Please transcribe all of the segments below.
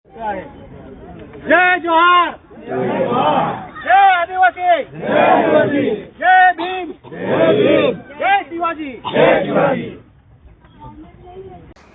जय जोहार, जय आदिवासी, जय भीम, जय शिवाजी।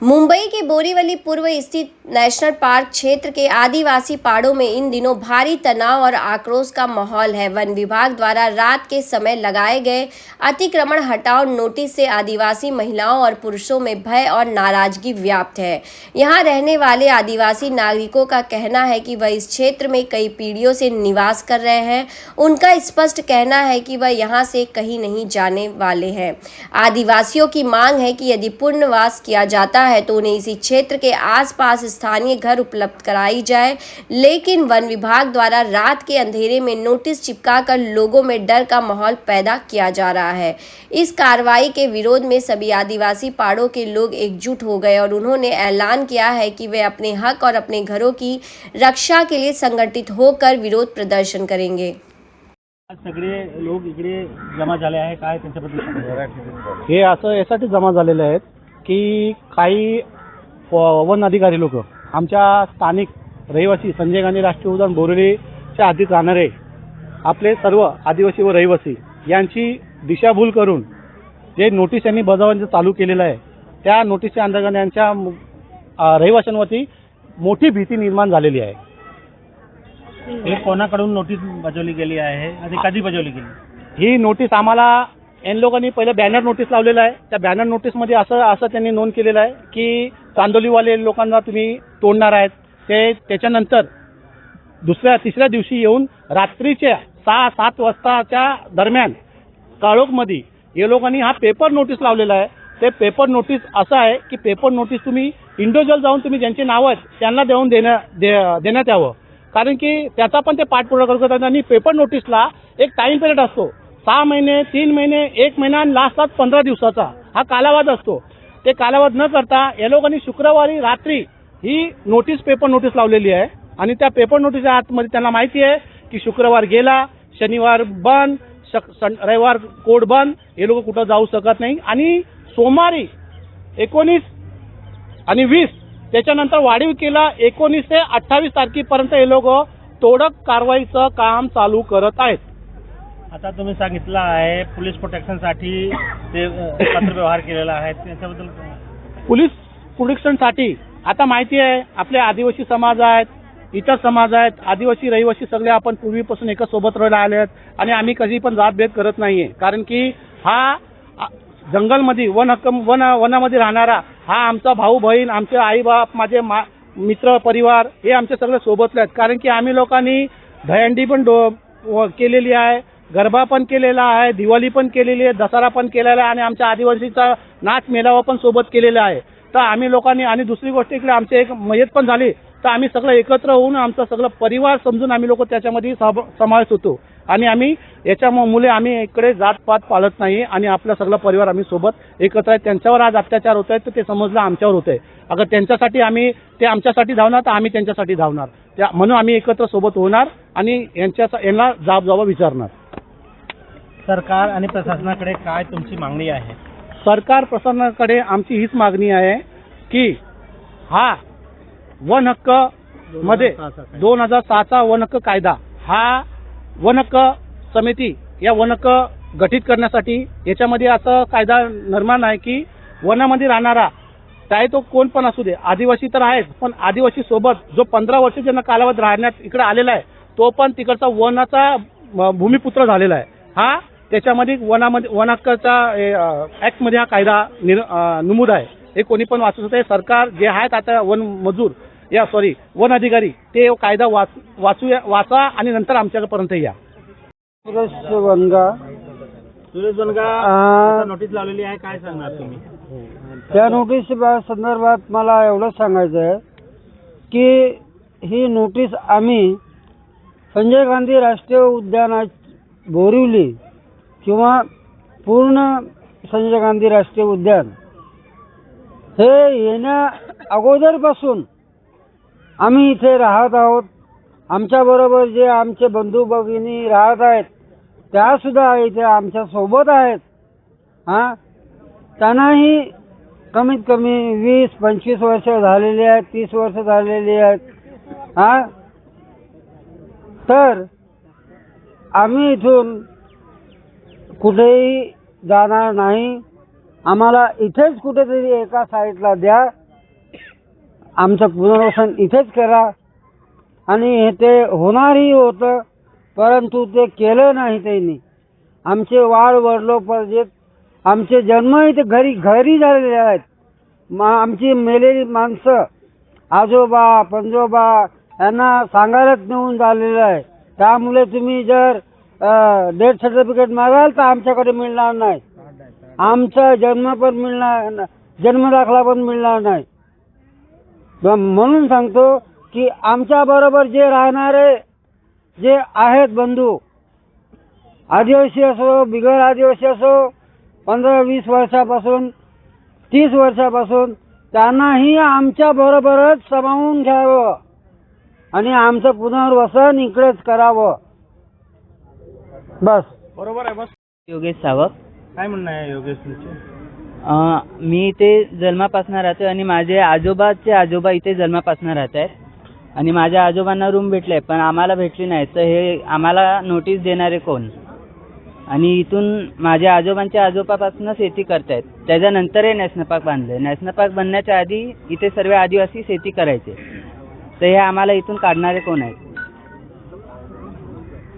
मुंबई के बोरीवली पूर्व स्थित नेशनल पार्क क्षेत्र के आदिवासी पहाड़ों में इन दिनों भारी तनाव और आक्रोश का माहौल है। वन विभाग द्वारा रात के समय लगाए गए अतिक्रमण हटाओ नोटिस से आदिवासी महिलाओं और पुरुषों में भय और नाराजगी व्याप्त है। यहां रहने वाले आदिवासी नागरिकों का कहना है कि वह इस क्षेत्र में कई पीढ़ियों से निवास कर रहे हैं। उनका स्पष्ट कहना है कि वह यहां से कहीं नहीं जाने वाले हैं। आदिवासियों की मांग है कि यदि पुनर्वास किया जाता है तो उन्हें इसी क्षेत्र के आसपास स्थानीय घर उपलब्ध कराई जाए, लेकिन वन विभाग द्वारा रात के अंधेरे में नोटिस चिपकाकर लोगों में डर का माहौल पैदा किया जा रहा है। इस कार्रवाई के विरोध में सभी आदिवासी पहाड़ों के लोग एकजुट हो गए और उन्होंने ऐलान किया है कि वे अपने हक और अपने घरों की रक्षा के लिए संगठित होकर विरोध प्रदर्शन करेंगे। सगळे लोक इकडे जमा झाले आहे, काय त्यांच्याबद्दल? हे असं यासाठी जमा झालेले आहेत की काही वन अधिकारी लोक आमच्या स्थानिक रहिवासी संजय गांधी राष्ट्रीय उद्यान बोरिवलीच्या हद्दीत राहणारे आपले सर्व आदिवासी व रहिवासी यांची दिशाभूल करून जे नोटीस यांनी बजावण्याचं चालू केलेलं आहे, त्या नोटीसच्या अंतर्गत यांच्या रहिवाशांवरती मोठी भीती निर्माण झालेली आहे। हे कोणाकडून नोटीस बजावली गेली आहे आणि कधी बजावली गेली? ही नोटीस आम्हाला एन लोकांनी पहिले बॅनर नोटीस लावलेला आहे। त्या बॅनर नोटीसमध्ये असं त्यांनी नोंद केलेलं आहे की चांदोलीवाले लोकांना तुम्ही तोडणार आहेत। त्याच्यानंतर तिसऱ्या दिवशी येऊन रात्रीच्या 6-7 वाजताच्या दरम्यान काळोखमध्ये हे लोकांनी हा पेपर नोटीस लावलेला आहे। ते पेपर नोटीस असं आहे की पेपर नोटीस तुम्ही इंडिव्हिज्युअल जाऊन तुम्ही ज्यांचे नाव आहेत त्यांना देण्यात यावं, कारण की त्याचा पण ते पाठपुरावा करतात। आणि पेपर नोटीसला एक टाइम पिरियड असतो, 6 महिने, 3 महिने, 1 महिना आणि लास्टला 15 दिवसाचा हा कालावधी असतो। ते कालावधी न करता या लोकांनी शुक्रवारी रात्री ही नोटीस पेपर नोटीस लावलेली आहे आणि त्या पेपर नोटीसच्या आतमध्ये त्यांना माहिती आहे की शुक्रवार गेला, शनिवार बंद, रविवार कोर्ट बंद, हे लोक कुठं जाऊ शकत नाही। आणि सोमवारी 19 आणि 20 त्याच्यानंतर वाढीव केला, 19 ते 28 तारखेपर्यंत हे लोक तोडक कारवाईचं काम चालू करत आहेत। आता तुम्ही सांगितलं आहे पोलीस प्रोटेक्शनसाठी ते पत्र व्यवहार केलेला आहे, त्याच्याबद्दल पोलीस प्रोटेक्शनसाठी आता माहिती आहे आपले आदिवासी समाज आहेत, इतर समाज आहेत, आदिवासी रहिवासी सगळे आपण पूर्वीपासून एका सोबत राहायला आले आहेत आणि आम्ही कधी पण जातभेद करत नाहीये, कारण की हा जंगलमध्ये वनामध्ये राहणारा हा आमचा भाऊ बहीण, आमचे आई बाप, माझे मित्र परिवार हे आमचे सगळे सोबतले आहेत। कारण की आम्ही लोकांनी दहीहंडी पण केलेली आहे, गरबा पण केलेला आहे, दिवाळी पण केलेली आहे, दसरा पण केलेला आहे आणि आमच्या आदिवासीचा नाच मेळावा पण सोबत केलेला आहे। तर आम्ही लोकांनी आणि दुसरी गोष्ट इकडे आमचे एक मयत पण झाली, तर आम्ही सगळं एकत्र होऊन आमचा सगळं परिवार समजून आम्ही लोक त्याच्यामध्ये समावेश होतो आणि आम्ही याच्यामुळे आम्ही इकडे जातपात पाळत नाही आणि आपला सगळा परिवार आम्ही सोबत एकत्र आहे। त्यांच्यावर आज अत्याचार होत आहेत तर ते समजलं आमच्यावर होत आहे, अगर त्यांच्यासाठी ते आमच्यासाठी धावणार तर आम्ही त्यांच्यासाठी धावणार, म्हणून आम्ही एकत्र सोबत होणार आणि यांना जाब विचारणार। सरकार आणि प्रशासनाकडे काय तुमची मागणी आहे? सरकार प्रशासनाकडे आमची हीच मागणी आहे की हा वन हक्क मध्ये 2006चा वन हक्क कायदा, हा वन हक्क समिती या वन हक्क गठीत करण्यासाठी याच्यामध्ये असं कायदा निर्माण आहे की वनामध्ये राहणारा चाहे तो कोण पण असू दे, आदिवासी तर आहेच, पण आदिवासी सोबत जो 15 वर्ष ज्यांना कालावधी राहण्यात इकडे आलेला आहे तो पण तिकडचा वनाचा भूमिपुत्र झालेला आहे। हा त्याच्यामध्ये वन हक्काचा ऍक्टमध्ये हा कायदा नमूद आहे। हे कोणी पण वाचू शकते। सरकार जे आहेत आता वन अधिकारी ते कायदा वाचा आणि नंतर आमच्यापर्यंत या। सुरेश वनगा नोटीस लावलेली आहे, काय सांगणार तुम्ही? त्या नोटीस संदर्भात मला एवढंच सांगायचं आहे की ही नोटीस आम्ही संजय गांधी राष्ट्रीय उद्यानात बोरिवली किंवा पूर्ण संजय गांधी राष्ट्रीय उद्यान हे येण्या अगोदरपासून आम्ही इथे राहत आहोत। आमच्याबरोबर जे आमचे बंधू भगिनी राहत आहेत त्यासुद्धा इथे आमच्या सोबत आहेत। त्यांनाही कमीत कमी 20-25 वर्ष झालेली आहेत, 30 वर्ष झालेली आहेत। हा, तर आम्ही इथून कुठेही जाणार नाही. आम्हाला इथेच कुठेतरी एका साईडला द्या, आमचं पुनर्वसन इथेच करा. आणि ते होणारही होतं, परंतु ते केलं नाही त्यांनी. आमचे वाड वडलोपार्जित आमचे जन्मही ते घरी घरी झालेले आहेत. आमची मेलेली माणसं आजोबा पंजोबा यांना सांगायलाच नेऊन झालेलं आहे. त्यामुळे तुम्ही जर डेथ सर्टिफिकेट मागाल तर आमच्याकडे मिळणार नाही. आमचा जन्म पण मिळणार, जन्मदाखला पण मिळणार नाही. म्हणून सांगतो की आमच्या बरोबर जे राहणारे जे आहेत बंधू, आदिवासी असो बिगर आदिवासी असो, 15-20 वर्षापासून 30 वर्षापासून, त्यांनाही आमच्या बरोबरच सामावून घ्यावं आणि आमचं पुनर्वसन इकडेच करावं. बस. बरोबर आहे. बस. योगेश सावक. काय म्हणणं आहे योगेश तुमचे? मी इथे जन्मापासून राहतो आणि माझे आजोबाचे आजोबा इथे जन्मापासून राहत आहेत आणि माझ्या आजोबांना रूम भेटले पण आम्हाला भेटली नाही. तर हे आम्हाला नोटीस देणारे कोण? आणि इथून माझ्या आजोबांच्या आजोबापासून शेती करतायत. त्याच्यानंतर हे नॅशनल पार्क बांधले. नॅशनल पार्क बनण्याच्या आधी इथे सर्व आदिवासी शेती करायचे. तर हे आम्हाला इथून काढणारे कोण आहेत?